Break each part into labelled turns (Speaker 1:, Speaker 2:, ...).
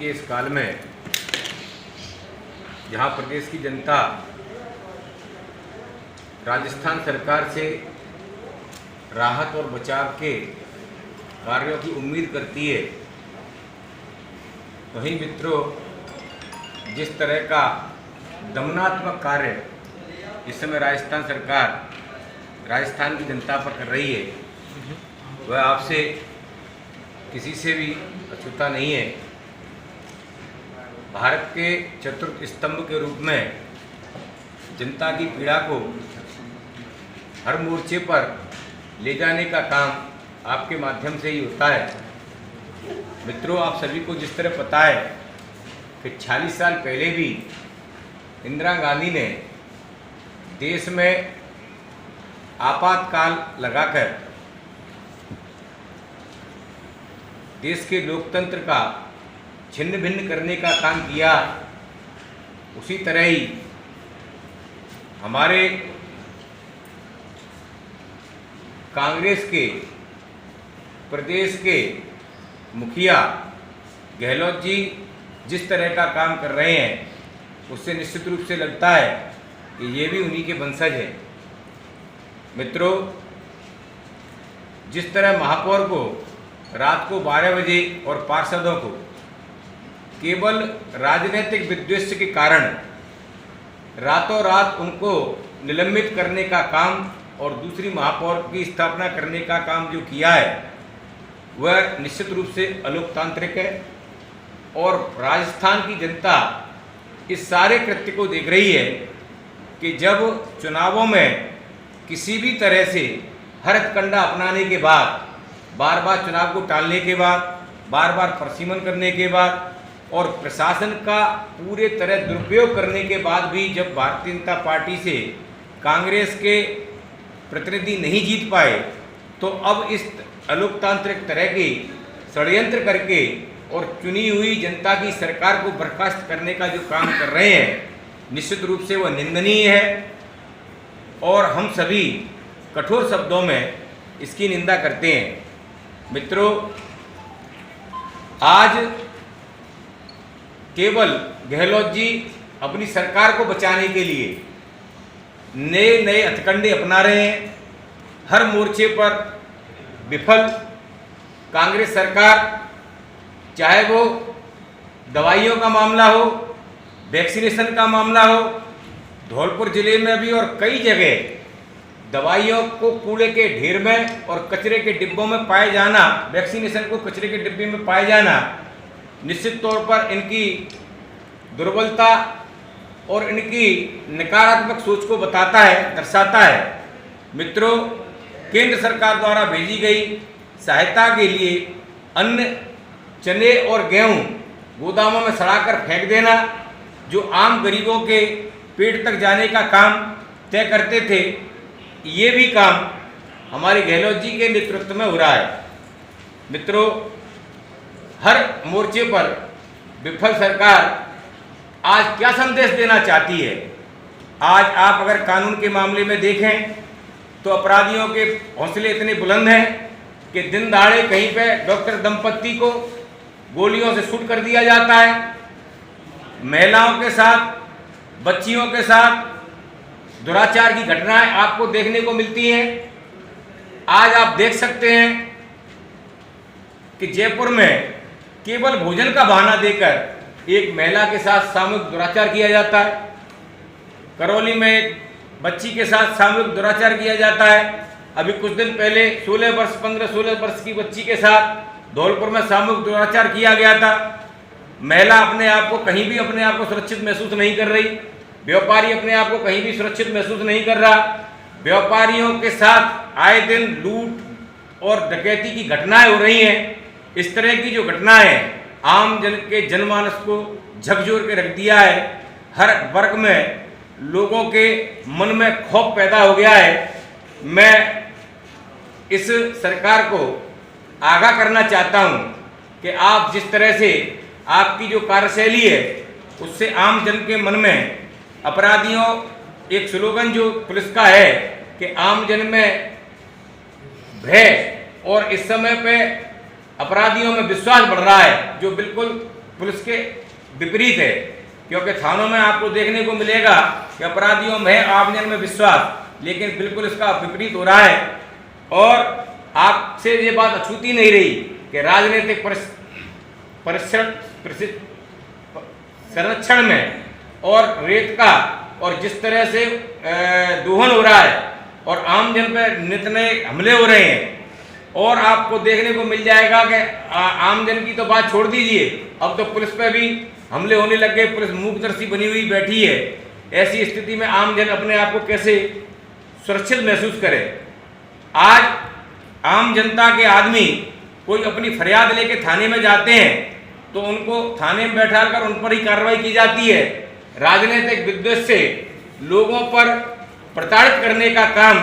Speaker 1: के इस काल में जहां प्रदेश की जनता राजस्थान सरकार से राहत और बचाव के कार्यों की उम्मीद करती है, वहीं मित्रों जिस तरह का दमनात्मक कार्य इस समय राजस्थान सरकार राजस्थान की जनता पर कर रही है, वह आपसे किसी से भी अछूता नहीं है। भारत के चतुर्थ स्तंभ के रूप में जनता की पीड़ा को हर मोर्चे पर ले जाने का काम आपके माध्यम से ही होता है। मित्रों, आप सभी को जिस तरह पता है कि 46 साल पहले भी इंदिरा गांधी ने देश में आपातकाल लगाकर देश के लोकतंत्र का छिन्न भिन्न करने का काम किया। उसी तरह ही हमारे कांग्रेस के प्रदेश के मुखिया गहलोत जी जिस तरह का काम कर रहे हैं, उससे निश्चित रूप से लगता है कि ये भी उन्हीं के वंशज हैं। मित्रों, जिस तरह महापौर को रात को 12 बजे और पार्षदों को केवल राजनीतिक विद्वेष के कारण रातों रात उनको निलंबित करने का काम और दूसरी महापौर की स्थापना करने का काम जो किया है, वह निश्चित रूप से अलोकतांत्रिक है। और राजस्थान की जनता इस सारे कृत्य को देख रही है कि जब चुनावों में किसी भी तरह से हरकंडा अपनाने के बाद, बार बार चुनाव को टालने के बाद, बार बार परसीमन करने के बाद और प्रशासन का पूरे तरह दुरुपयोग करने के बाद भी जब भारतीय जनता पार्टी से कांग्रेस के प्रतिनिधि नहीं जीत पाए, तो अब इस अलोकतांत्रिक तरह के षड्यंत्र करके और चुनी हुई जनता की सरकार को बर्खास्त करने का जो काम कर रहे हैं, निश्चित रूप से वह निंदनीय है और हम सभी कठोर शब्दों में इसकी निंदा करते हैं। मित्रों, आज केवल गहलोत जी अपनी सरकार को बचाने के लिए नए नए हथकंडे अपना रहे हैं। हर मोर्चे पर विफल कांग्रेस सरकार, चाहे वो दवाइयों का मामला हो, वैक्सीनेशन का मामला हो, धौलपुर जिले में भी और कई जगह दवाइयों को कूड़े के ढेर में और कचरे के डिब्बों में पाए जाना, वैक्सीनेशन को कचरे के डिब्बे में पाए जाना, निश्चित तौर पर इनकी दुर्बलता और इनकी नकारात्मक सोच को बताता है, दर्शाता है। मित्रों, केंद्र सरकार द्वारा भेजी गई सहायता के लिए अन्न, चने और गेहूं गोदामों में सड़ाकर फेंक देना, जो आम गरीबों के पेट तक जाने का काम तय करते थे, ये भी काम हमारे गहलोत जी के नेतृत्व में हो रहा है। मित्रों, हर मोर्चे पर विफल सरकार आज क्या संदेश देना चाहती है? आज आप अगर कानून के मामले में देखें तो अपराधियों के हौसले इतने बुलंद हैं कि दिन दहाड़े कहीं पे डॉक्टर दंपत्ति को गोलियों से शूट कर दिया जाता है। महिलाओं के साथ, बच्चियों के साथ दुराचार की घटनाएं आपको देखने को मिलती हैं। आज आप देख सकते हैं कि जयपुर में केवल भोजन का बहाना देकर एक महिला के साथ सामूहिक दुराचार किया जाता है। करौली में एक बच्ची के साथ सामूहिक दुराचार किया जाता है। अभी कुछ दिन पहले 15-16 वर्ष की बच्ची के साथ धौलपुर में सामूहिक दुराचार किया गया था। महिला अपने आप को कहीं भी अपने आप को सुरक्षित महसूस नहीं कर रही, व्यापारी अपने आप को कहीं भी सुरक्षित महसूस नहीं कर रहा। व्यापारियों के साथ आए दिन लूट और डकैती की घटनाएं हो रही हैं। इस तरह की जो घटनाएं आम जन के जनमानस को झकझोर के रख दिया है। हर वर्ग में लोगों के मन में खौफ पैदा हो गया है। मैं इस सरकार को आगाह करना चाहता हूं कि आप जिस तरह से आपकी जो कार्यशैली है, उससे आम जन के मन में अपराधियों, एक स्लोगन जो पुलिस का है कि आम जन में भय और इस समय पे अपराधियों में विश्वास बढ़ रहा है, जो बिल्कुल पुलिस के विपरीत है, क्योंकि थानों में आपको देखने को मिलेगा कि अपराधियों में आम जन में विश्वास, लेकिन बिल्कुल इसका विपरीत हो रहा है। और आपसे ये बात अछूती नहीं रही कि राजनीतिक संरक्षण में और रेत का और जिस तरह से दोहन हो रहा है और आम जन पर नित नए हमले हो रहे हैं, और आपको देखने को मिल जाएगा कि आम जन की तो बात छोड़ दीजिए, अब तो पुलिस पे भी हमले होने लग गए। पुलिस मूकदर्शी बनी हुई बैठी है। ऐसी स्थिति में आम जन अपने आप को कैसे सुरक्षित महसूस करे? आज आम जनता के आदमी कोई अपनी फरियाद लेके थाने में जाते हैं तो उनको थाने में बैठाकर उन पर ही कार्रवाई की जाती है। राजनीतिक विद्वेष से लोगों पर प्रताड़ित करने का काम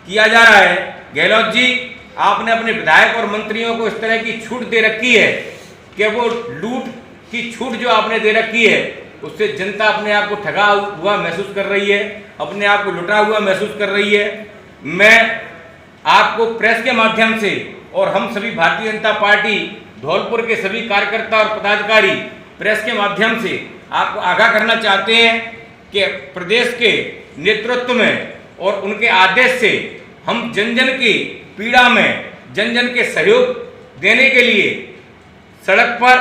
Speaker 1: किया जा रहा है। गहलोत जी, आपने अपने विधायक और मंत्रियों को इस तरह की छूट दे रखी है कि वो लूट की छूट जो आपने दे रखी है उससे जनता अपने आप को ठगा हुआ महसूस कर रही है, अपने आप को लुटा हुआ महसूस कर रही है। मैं आपको प्रेस के माध्यम से और हम सभी भारतीय जनता पार्टी धौलपुर के सभी कार्यकर्ता और पदाधिकारी प्रेस के माध्यम से आपको आगाह करना चाहते हैं कि प्रदेश के नेतृत्व में और उनके आदेश से हम जन जन की पीड़ा में जन जन के सहयोग देने के लिए सड़क पर,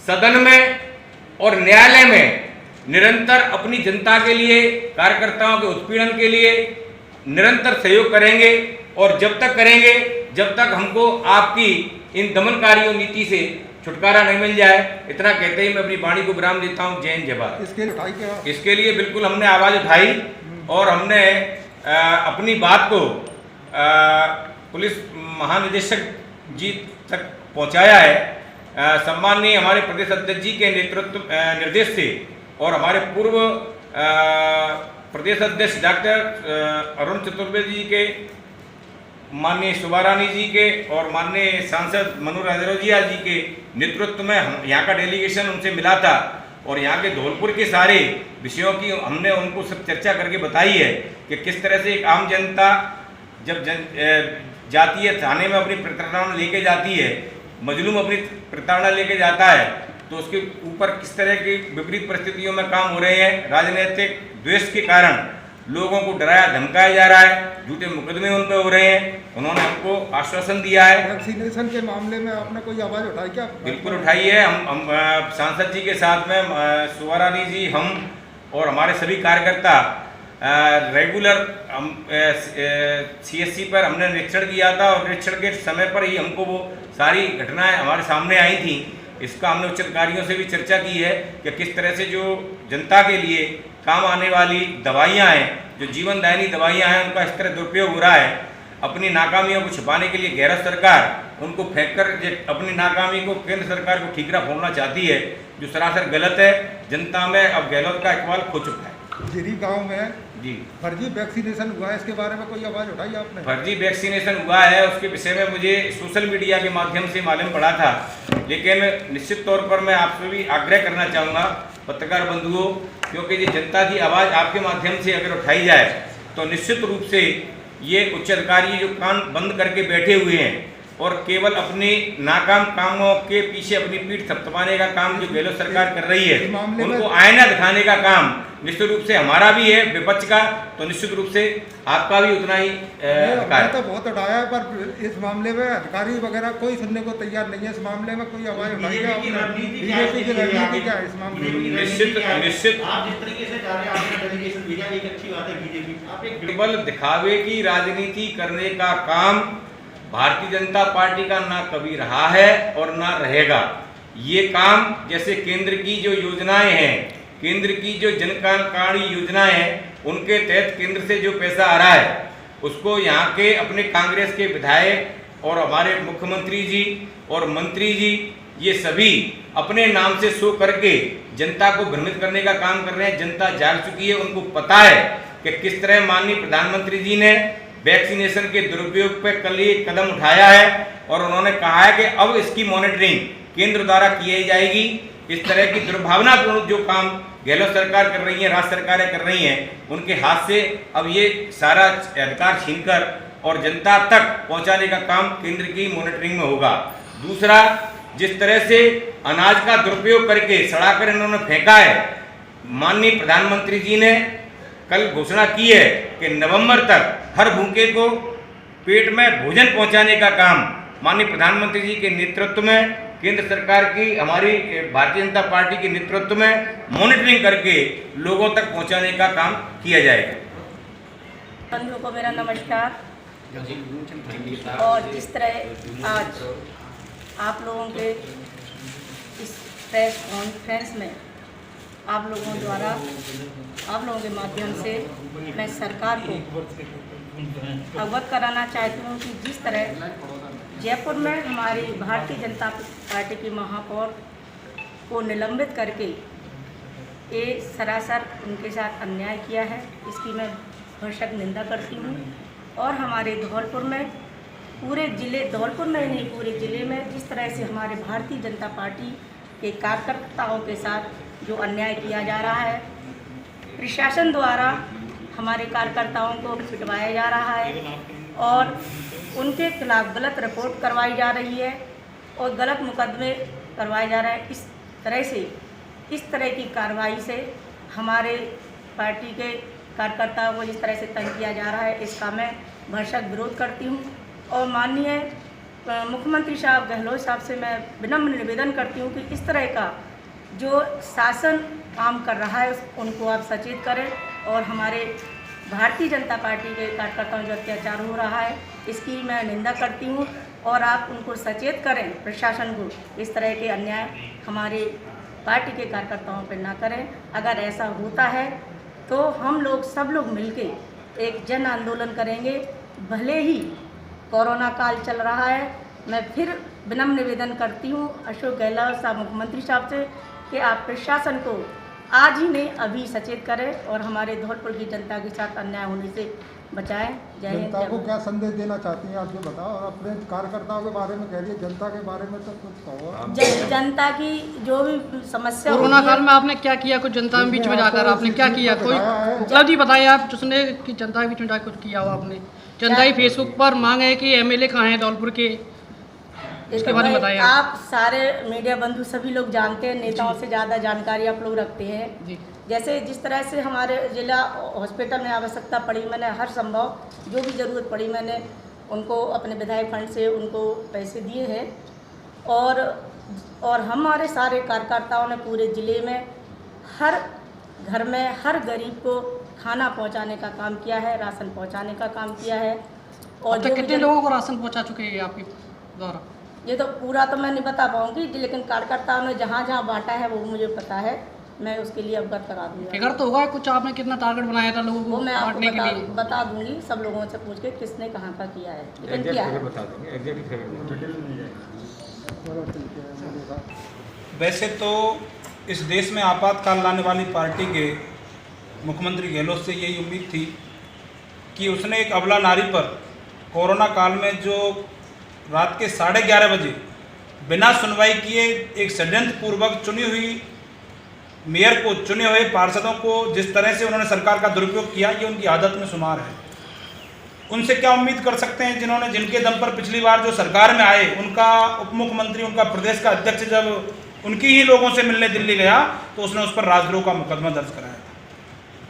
Speaker 1: सदन में और न्यायालय में निरंतर अपनी जनता के लिए, कार्यकर्ताओं के उत्पीड़न के लिए निरंतर सहयोग करेंगे। और जब तक करेंगे जब तक हमको आपकी इन दमनकारी नीति से छुटकारा नहीं मिल जाए। इतना कहते ही मैं अपनी वाणी को विराम देता हूँ। जय हिंद, जय भारत। इसके लिए बिल्कुल हमने आवाज़ उठाई और हमने अपनी बात को पुलिस महानिदेशक जी तक पहुंचाया है। सम्माननीय हमारे प्रदेश अध्यक्ष जी के नेतृत्व निर्देश से और हमारे पूर्व प्रदेश अध्यक्ष डॉक्टर अरुण चतुर्वेदी जी के, माननीय शोभा रानी जी के और माननीय सांसद मनोहर अजरोजिया जी के नेतृत्व में हम यहाँ का डेलीगेशन उनसे मिला था और यहाँ के धौलपुर के सारे विषयों की हमने उनको सब चर्चा करके बताई है कि किस तरह से एक आम जनता जब जाती है थाने में, अपनी प्रताड़ना लेके जाती है, मजलूम अपनी प्रताड़ना लेके जाता है, तो उसके ऊपर किस तरह की विपरीत परिस्थितियों में काम हो रहे हैं। राजनीतिक द्वेष के कारण लोगों को डराया धमकाया जा रहा है, झूठे मुकदमे उन पर हो रहे हैं। उन्होंने हमको आश्वासन दिया है।
Speaker 2: वैक्सीनेशन के मामले में आपने कोई आवाज़ उठाई क्या?
Speaker 1: बिल्कुल उठाई है। हम सांसद जी के साथ में शोभा रानी जी, हम और हमारे सभी कार्यकर्ता रेगुलर हम CSC पर हमने निरीक्षण किया था और निरीक्षण के समय पर ही हमको वो सारी घटनाएं हमारे सामने आई थी। इसका हमने उच्च अधिकारियों से भी चर्चा की है कि किस तरह से जो जनता के लिए काम आने वाली दवाइयां हैं, जो जीवनदायिनी दवाइयां हैं, उनका इस तरह दुरुपयोग हो रहा है। अपनी नाकामियों को छिपाने के लिए गैरत सरकार उनको फेंककर अपनी नाकामी को केंद्र सरकार को ठीकरा फोड़ना चाहती है, जो सरासर गलत है। जनता में अब गहलोत का इकबाल खो चुका है।
Speaker 2: जिरी गांव में
Speaker 1: जी
Speaker 2: फर्जी वैक्सीनेशन हुआ है, इसके बारे में कोई आवाज़ उठाई आपने?
Speaker 1: फर्जी वैक्सीनेशन हुआ है उसके विषय में मुझे सोशल मीडिया के माध्यम से मालूम पड़ा था, लेकिन निश्चित तौर पर मैं आपसे भी आग्रह करना चाहूँगा पत्रकार बंधुओं, क्योंकि ये जनता की आवाज़ आपके माध्यम से अगर उठाई जाए तो निश्चित रूप से ये उच्च अधिकारी जो कान बंद करके बैठे हुए हैं और केवल अपने नाकाम कामों के पीछे अपनी पीठ थपथपाने का काम जो गहलोत सरकार कर रही है, उनको आईना दिखाने का काम निश्चित रूप से हमारा भी है विपक्ष का, तो निश्चित रूप से आपका भी उतना ही
Speaker 2: अधिकार। तो बहुत उठाया है पर इस मामले में अधिकारी वगैरह कोई सुनने को तैयार नहीं है। इस मामले में कोई आवाज़ उठाई है? बीजेपी की रणनीति क्या है इस मामले में?
Speaker 1: निश्चित
Speaker 3: आप जिस तरीके से जा रहे हैं, आपने डेलीगेशन भेजा, एक अच्छी बात है। बीजेपी आप एक
Speaker 1: केवल दिखावे की राजनीति करने का काम भारतीय जनता पार्टी का ना कभी रहा है और ना रहेगा। ये काम जैसे केंद्र की जो योजनाएं हैं, केंद्र की जो जन कल्याणकारी योजनाएं हैं, उनके तहत केंद्र से जो पैसा आ रहा है उसको यहाँ के अपने कांग्रेस के विधायक और हमारे मुख्यमंत्री जी और मंत्री जी ये सभी अपने नाम से शो करके जनता को भ्रमित करने का काम कर रहे हैं। जनता जाग चुकी है, उनको पता है कि किस तरह माननीय प्रधानमंत्री जी ने वैक्सीनेशन के दुरुपयोग पर कल एक कदम उठाया है और उन्होंने कहा है कि अब इसकी मॉनिटरिंग केंद्र द्वारा की जाएगी। इस तरह की दुर्भावनापूर्ण जो काम गहलोत सरकार कर रही है, राज्य सरकारें कर रही हैं, उनके हाथ से अब ये सारा अधिकार छीनकर और जनता तक पहुंचाने का काम केंद्र की मॉनिटरिंग में होगा। दूसरा, जिस तरह से अनाज का दुरुपयोग करके सड़ाकर इन्होंने फेंका है, माननीय प्रधानमंत्री जी ने कल घोषणा की है कि नवंबर तक हर भूखे को पेट में भोजन पहुंचाने का काम माननीय प्रधानमंत्री जी के नेतृत्व में, केंद्र सरकार की, हमारी भारतीय जनता पार्टी के नेतृत्व में मॉनिटरिंग करके लोगों तक पहुंचाने का काम किया जाएगा।
Speaker 4: बंधुओं को मेरा नमस्कार। और जिस तरह आज आप लोगों के इस प्रेस कॉन्फ्रेंस में आप लोगों द्वारा, आप लोगों के माध्यम से मैं सरकार को अवगत कराना चाहती हूँ कि जिस तरह जयपुर में हमारी भारतीय जनता पार्टी की महापौर को निलंबित करके ये सरासर उनके साथ अन्याय किया है, इसकी मैं भरसक निंदा करती हूँ। और हमारे धौलपुर में, पूरे ज़िले, धौलपुर में नहीं पूरे ज़िले में जिस तरह से हमारे भारतीय जनता पार्टी के कार्यकर्ताओं के साथ जो अन्याय किया जा रहा है, प्रशासन द्वारा हमारे कार्यकर्ताओं को पिटवाया जा रहा है और उनके खिलाफ गलत रिपोर्ट करवाई जा रही है और गलत मुकदमे करवाए जा रहे हैं। इस तरह की कार्रवाई से हमारे पार्टी के कार्यकर्ताओं को जिस तरह से तंग किया जा रहा है, इसका मैं भरसक विरोध करती हूँ। और माननीय मुख्यमंत्री साहब गहलोत साहब से मैं विनम्र निवेदन करती हूँ कि इस तरह का जो शासन काम कर रहा है उनको आप सचेत करें और हमारे भारतीय जनता पार्टी के कार्यकर्ताओं जो अत्याचार हो रहा है इसकी मैं निंदा करती हूँ और आप उनको सचेत करें, प्रशासन को, इस तरह के अन्याय हमारे पार्टी के कार्यकर्ताओं पर ना करें। अगर ऐसा होता है तो हम लोग सब लोग मिलके एक जन आंदोलन करेंगे। भले ही कोरोना काल चल रहा है, मैं फिर विनम्र निवेदन करती हूँ अशोक गहलोत साहब, मुख्यमंत्री साहब से कि आप प्रशासन को आज ही नहीं अभी सचेत करें और हमारे धौलपुर की जनता के साथ अन्याय होने से बचाएं। जय हिंद।
Speaker 2: जनता को क्या संदेश देना चाहती हैं आप ये बताओ। और अपने कार्यकर्ताओं के बारे में कह रही है, जनता के बारे में तो कुछ कहो।
Speaker 4: जनता की जो भी समस्या,
Speaker 5: कोरोना काल में आपने क्या किया, कुछ जनता के बीच में जाकर आपने क्या किया, कोई उपलब्धि बताइए आप जिसने कि जनता के बीच में जाकर कुछ किया हो आपने। जनता ही फेसबुक पर मांग है कि एमएलए कहाँ हैं धौलपुर के, इसके बारे में बताइए।
Speaker 4: आप सारे मीडिया बंधु सभी लोग जानते हैं, नेताओं से ज़्यादा जानकारी आप लोग रखते हैं
Speaker 5: जी।
Speaker 4: जैसे जिस तरह से हमारे जिला हॉस्पिटल में आवश्यकता पड़ी, मैंने हर संभव जो भी ज़रूरत पड़ी मैंने उनको अपने विधायक फंड से उनको पैसे दिए हैं। और हमारे सारे कार्यकर्ताओं ने पूरे ज़िले में हर घर में हर गरीब को खाना पहुंचाने का काम किया है, राशन पहुंचाने का काम किया है। और
Speaker 5: तो कितने लोगों को राशन पहुंचा चुके हैं आपके द्वारा?
Speaker 4: ये तो पूरा तो मैं नहीं बता पाऊँगी, लेकिन कार्यकर्ताओं ने जहाँ जहाँ बांटा है वो मुझे पता है, मैं उसके लिए अवगत करा दूँगी।
Speaker 5: फिगर तो होगा कुछ, आपने कितना टारगेट बनाया था लोगों
Speaker 4: वो
Speaker 5: को
Speaker 4: मैं आपको
Speaker 5: बांटने के लिए?
Speaker 4: बता दूँगी, सब लोगों से पूछ के किसने कहाँ का किया है, लेकिन किया है।
Speaker 6: वैसे तो इस देश में आपातकाल लाने वाली पार्टी के मुख्यमंत्री गहलोत से यही उम्मीद थी कि उसने एक अबला नारी पर कोरोना काल में जो रात के 11:30 बजे बिना सुनवाई किए एक षड्यंत्र पूर्वक चुनी हुई मेयर को, चुने हुए पार्षदों को जिस तरह से उन्होंने सरकार का दुरुपयोग किया, ये उनकी आदत में शुमार है। उनसे क्या उम्मीद कर सकते हैं जिनके दम पर पिछली बार जो सरकार में आए, उनका उप मुख्यमंत्री, उनका प्रदेश का अध्यक्ष जब उनकी ही लोगों से मिलने दिल्ली गया तो उसने उस पर राजद्रोह का मुकदमा दर्ज कराया था।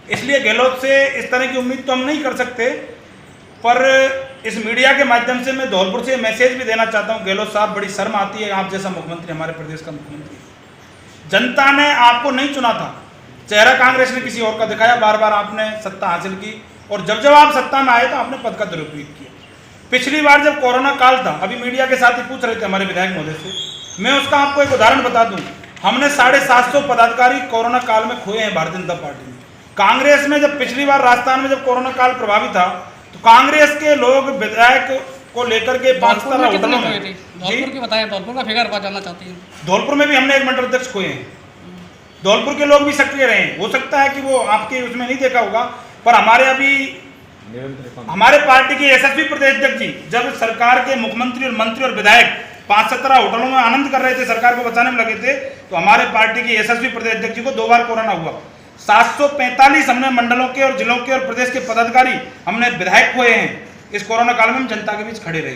Speaker 6: इसलिए गहलोत से इस तरह की उम्मीद तो हम नहीं कर सकते, पर इस मीडिया के माध्यम से मैं धौलपुर से मैसेज भी देना चाहता हूँ, गहलोत साहब, बड़ी शर्म आती है आप जैसा मुख्यमंत्री, हमारे प्रदेश का मुख्यमंत्री। जनता ने आपको नहीं चुना था, चेहरा कांग्रेस ने किसी और का दिखाया, बार बार आपने सत्ता हासिल की और जब आप सत्ता में आए तो आपने पद का दुरुपयोग किया। पिछली बार जब कोरोना काल था, अभी मीडिया के साथ ही पूछ रहे थे हमारे विधायक महोदय से, मैं उसका आपको एक उदाहरण बता दूं, हमने 750 पदाधिकारी कोरोना काल में खोए हैं भारतीय जनता पार्टी में। कांग्रेस में जब पिछली बार राजस्थान में जब कोरोना काल प्रभावित था तो कांग्रेस के लोग विधायक को लेकर के 5 तरह होटलों में
Speaker 5: धौलपुर की बताया, धौलपुर का फिगर जानना चाहती हूँ।
Speaker 6: धौलपुर में भी हमने एक मंडल अध्यक्ष खोए हैं, धौलपुर के लोग भी सक्रिय रहे हैं। हो सकता है कि वो आपके उसमें नहीं देखा होगा, पर हमारे अभी हमारे पार्टी के यशस्वी प्रदेश अध्यक्ष जी जब सरकार के मुख्यमंत्री और मंत्री और विधायक 5-17 होटलों में आनंद कर रहे थे, सरकार को बचाने में लगे थे, तो हमारे पार्टी के यशस्वी प्रदेश अध्यक्ष जी को 2 बार कोरोना हुआ। 745 हमने मंडलों के और जिलों के और प्रदेश के पदाधिकारी हमने विधायक खोए हैं। इस कोरोना काल में हम जनता के बीच खड़े रहे।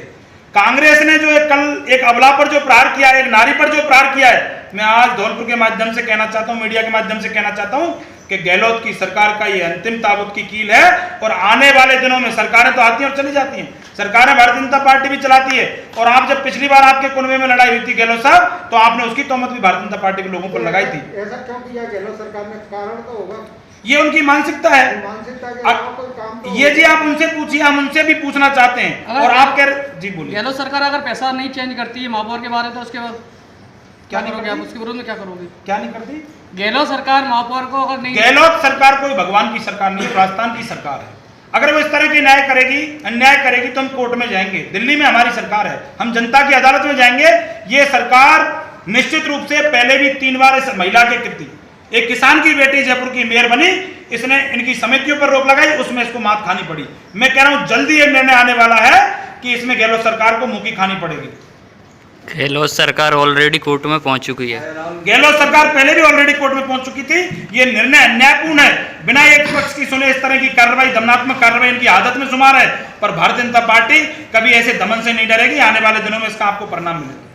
Speaker 6: कांग्रेस ने जो कल एक अबला पर जो प्रहार किया है, एक नारी पर जो प्रहार किया है, मैं आज धौलपुर के माध्यम से कहना चाहता हूं, मीडिया के माध्यम से कहना चाहता हूं कि गहलोत की सरकार का ये अंतिम ताबूत की कील है। और आने वाले दिनों में सरकारें तो आती हैं और चली जाती हैं, सरकारें भारतीय जनता पार्टी भी चलाती है। और आप जब पिछली बार आपके कुनबे में लड़ाई हुई थी गहलोत साहब, तो आपने उसकी तोहमत भी भारतीय जनता पार्टी के लोगों पर लगाई थी।
Speaker 2: ऐसा क्यों किया गहलोत सरकार ने? कारण तो होगा,
Speaker 6: ये उनकी मानसिकता है।
Speaker 2: मानसिकता के अलावा कोई काम तो
Speaker 6: ये जी आप उनसे पूछिए, हम उनसे भी पूछना चाहते हैं। और आप कह जी बोलिए।
Speaker 5: गहलोत सरकार अगर पैसा नहीं चेंज करती है महापौर के बारे, तो उसके बाद क्या करोगे आप? उसके विरोध में क्या करोगे?
Speaker 6: क्या नहीं करती
Speaker 5: गहलोत सरकार महापौर को अगर नहीं,
Speaker 6: गहलोत सरकार कोई भगवान की सरकार नहीं है, राजस्थान की सरकार है। अगर वो इस तरह की न्याय करेगी, अन्याय करेगी, तो हम कोर्ट में जाएंगे। दिल्ली में हमारी सरकार है, हम जनता की अदालत में जाएंगे। ये सरकार निश्चित रूप से पहले भी 3 बार इस महिला के कृति, एक किसान की बेटी जयपुर की मेयर बनी, इसने इनकी समितियों पर रोक लगाई, उसमें इसको मात खानी पड़ी। मैं कह रहा हूं जल्दी ये निर्णय आने वाला है कि इसमें गहलोत सरकार को मुंह की खानी पड़ेगी।
Speaker 7: गहलोत सरकार ऑलरेडी कोर्ट में पहुंच चुकी है।
Speaker 6: गहलोत सरकार पहले भी ऑलरेडी कोर्ट में पहुंच चुकी थी। ये निर्णय अन्यायपूर्ण है, बिना एक पक्ष की सुने इस तरह की कार्रवाई, दमनात्मक कार्रवाई इनकी आदत में शुमार है। पर भारतीय जनता पार्टी कभी ऐसे दमन से नहीं डरेगी। आने वाले दिनों में इसका आपको परिणाम मिलेगा।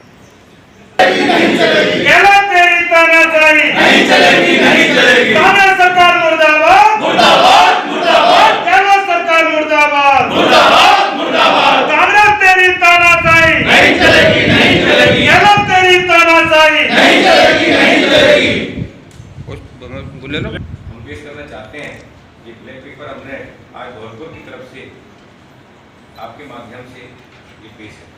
Speaker 6: गहलोत तेरी तानाशाही नहीं चलेगी, नहीं चलेगी। ताना सरकार मुर्दाबाद, मुर्दाबाद, मुर्दाबाद। गहलोत सरकार मुर्दाबाद, मुर्दाबाद, मुर्दाबाद। कांग्रेस तेरी तानाशाही नहीं चलेगी, नहीं चलेगी। गहलोत तेरी तानाशाही नहीं चलेगी, नहीं चलेगी।
Speaker 1: बोले लो, हम पेश करना चाहते हैं ये ब्लैक पेपर हमने आज धौलपुर की तरफ से आपके माध्यम से ये पेश है।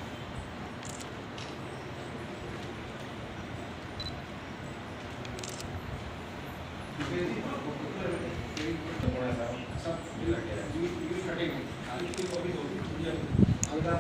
Speaker 2: अगर